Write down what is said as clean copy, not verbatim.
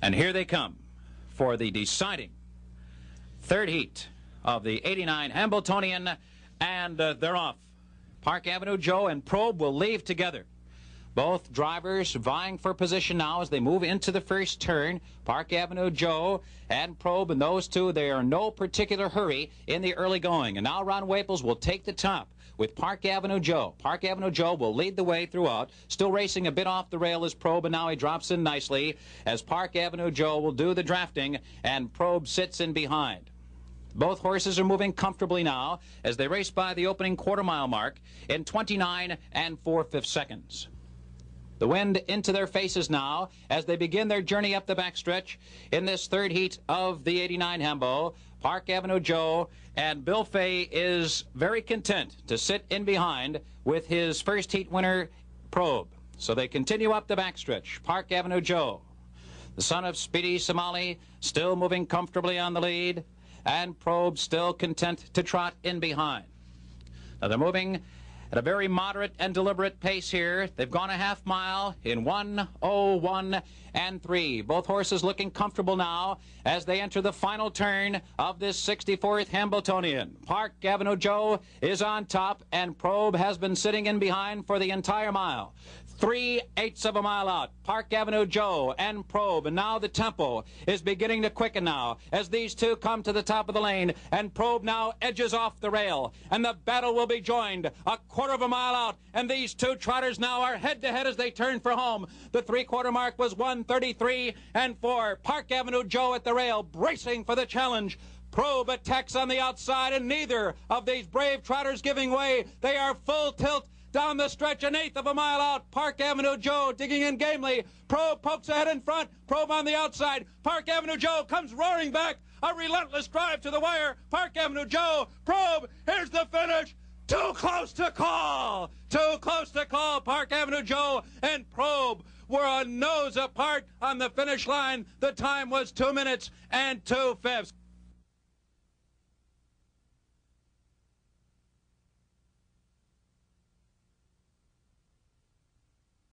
And here they come for the deciding third heat of the 89 Hambletonian, and they're off. Park Avenue Joe and Probe will leave together. Both drivers vying for position now as they move into the first turn. Park Avenue Joe and Probe, and those two, they are in no particular hurry in the early going. And now Ron Waples will take the top with Park Avenue Joe. Park Avenue Joe will lead the way throughout, still racing a bit off the rail as Probe, and now he drops in nicely as Park Avenue Joe will do the drafting, and Probe sits in behind. Both horses are moving comfortably now as they race by the opening quarter-mile mark in 29 4/5 seconds. The wind into their faces now as they begin their journey up the backstretch in this third heat of the 89 Hambo. Park Avenue Joe, and Bill Fay is very content to sit in behind with his first heat winner, Probe. So they continue up the backstretch. Park Avenue Joe, the son of Speedy Somali, still moving comfortably on the lead, and Probe still content to trot in behind. Now they're moving at a very moderate and deliberate pace here. They've gone a half mile in 1:01 3. Both horses looking comfortable now as they enter the final turn of this 64th Hambletonian. Park Avenue Joe is on top, and Probe has been sitting in behind for the entire mile. 3/8 of a mile out. Park Avenue Joe and Probe, and now the tempo is beginning to quicken now as these two come to the top of the lane, and Probe now edges off the rail, and the battle will be joined a quarter of a mile out, and these two trotters now are head-to-head as they turn for home. The three-quarter mark was 1:33 4. Park Avenue Joe at the rail, bracing for the challenge. Probe attacks on the outside, and neither of these brave trotters giving way. They are full tilt down the stretch, 1/8 of a mile out. Park Avenue Joe digging in gamely. Probe pokes ahead in front. Probe on the outside. Park Avenue Joe comes roaring back. A relentless drive to the wire. Park Avenue Joe. Probe. Here's the finish. Too close to call. Too close to call. Park Avenue Joe and Probe were a nose apart on the finish line. The time was 2 minutes and 2/5.